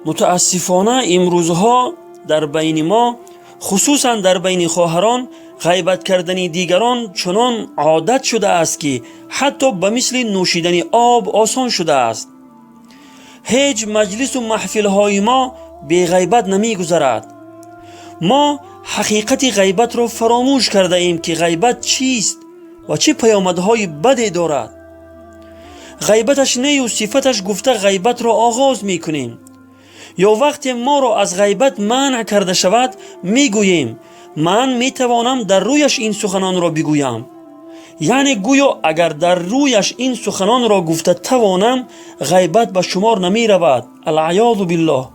متاسفانه امروزها در بین ما، خصوصا در بین خواهران، غیبت کردن دیگران چنان عادت شده است که حتی به مثل نوشیدن آب آسان شده است. هیچ مجلس و محفل های ما بی غیبت نمی گذرد. ما حقیقت غیبت را فراموش کرده ایم که غیبت چیست و چه پیامدهای بدی دارد. غیبتش نه و صفتش گفته غیبت را آغاز می کنیم، یا وقتی ما را از غیبت منع کرده شود می گوییم من می توانم در رویش این سخنان را بگویم. یعنی گویا اگر در رویش این سخنان را گفته توانم، غیبت به شمار نمی رود. العیاذ بالله.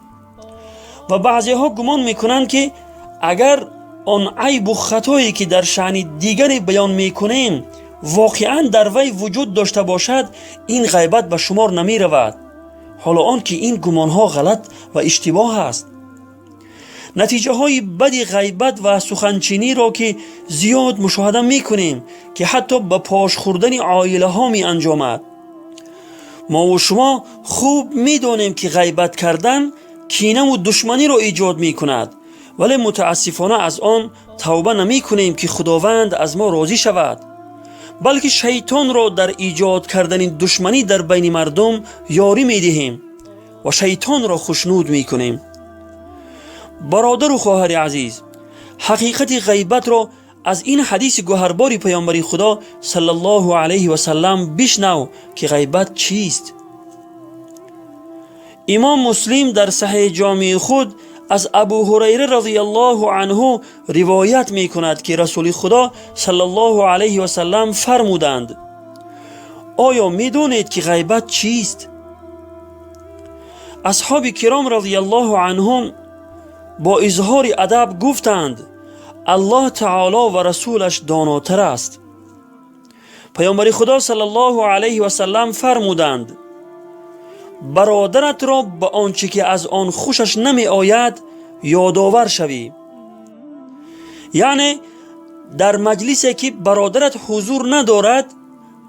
و بعضی ها گمان می کنند که اگر آن عیب و خطایی که در شأن دیگری بیان می کنیم واقعا در وی وجود داشته باشد، این غیبت به شمار نمی رود، حالا آن که این گمان ها غلط و اشتباه است. نتیجه های بدی غیبت و سخنچینی را که زیاد مشاهده می کنیم که حتی به پاش خوردن عائله ها می انجامد. ما و شما خوب می دانیم که غیبت کردن کینه و دشمنی را ایجاد می کند، ولی متاسفانه از آن توبه نمی کنیم که خداوند از ما راضی شود، بلکه شیطان را در ایجاد کردن دشمنی در بین مردم یاری می دهیم و شیطان را خوشنود می کنیم. برادر و خواهر عزیز، حقیقت غیبت را از این حدیث گوهربار پیامبر خدا صلی الله علیه و سلم بشنو که غیبت چیست. امام مسلم در صحیح جامع خود از ابو هریره رضی الله عنه روایت می کند که رسول خدا صلی الله علیه و سلم فرمودند: آیا می دانید که غیبت چیست؟ اصحاب کرام رضی الله عنهم با اظهار ادب گفتند: الله تعالی و رسولش داناتر است. پیامبر خدا صلی الله علیه و سلم فرمودند: برادرت را به آنچه که از آن خوشش نمی آید یادآور شوی. یعنی در مجلسی که برادرت حضور ندارد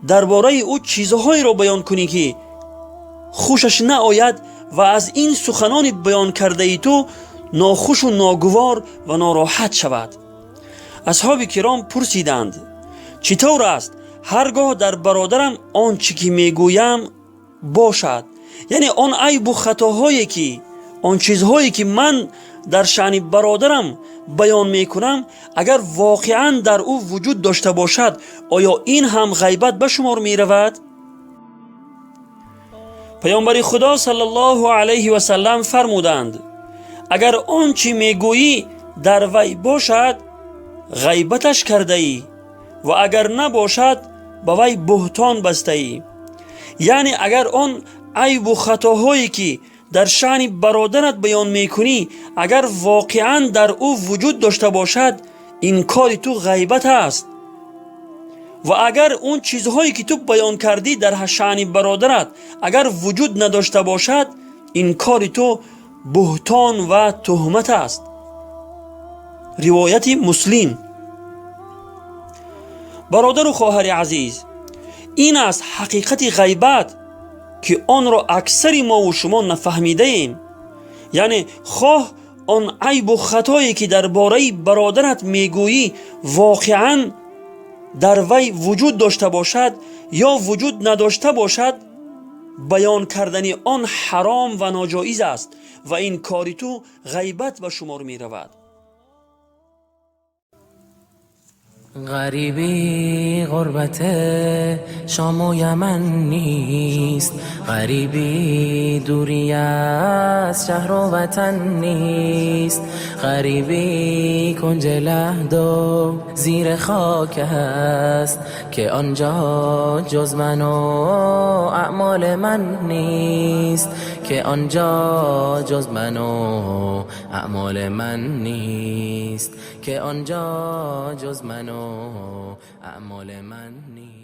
درباره او چیزهایی را بیان کنی که خوشش نآید و از این سخنان بیان کرده ای تو ناخوش و ناگوار و ناراحت شود. اصحاب کرام پرسیدند: چطور است هرگاه در برادرم آنچه که میگویم باشد، یعنی آن عیب و خطاهایی که آن چیزهایی که من در شأن برادرم بیان میکنم اگر واقعا در او وجود داشته باشد، آیا این هم غیبت به شمار می رود؟ پیامبر خدا صلی الله علیه و سلم فرمودند: اگر آنچه میگویی در وی باشد غیبتش کرده ای و اگر نباشد به وی بهتان بسته ای. یعنی اگر آن عیب و خطاهایی که در شأن برادرت بیان میکنی اگر واقعا در او وجود داشته باشد، این کار تو غیبت است. و اگر اون چیزهایی که تو بیان کردی در شأن برادرت اگر وجود نداشته باشد، این کار تو بهتان و تهمت است. روایت مسلم. برادر و خواهر عزیز، این است حقیقت غیبت که آن را اکثر ما و شما نفهمیده ایم. یعنی خواه آن عیب و خطایی که درباره برادرت میگویی واقعا در وی وجود داشته باشد یا وجود نداشته باشد، بیان کردن آن حرام و ناجایز است و این کاری تو غیبت به شمار می رود. غریبی غربت شام و یمن نیست، غریبی دوری از شهر و وطن نیست، غریبی کنج لحد و زیر خاک است که آنجا جز من و اعمال من نیست، که آنجا جز من و اعمال من نیست، که آنجا جز من و اعمال من نیست.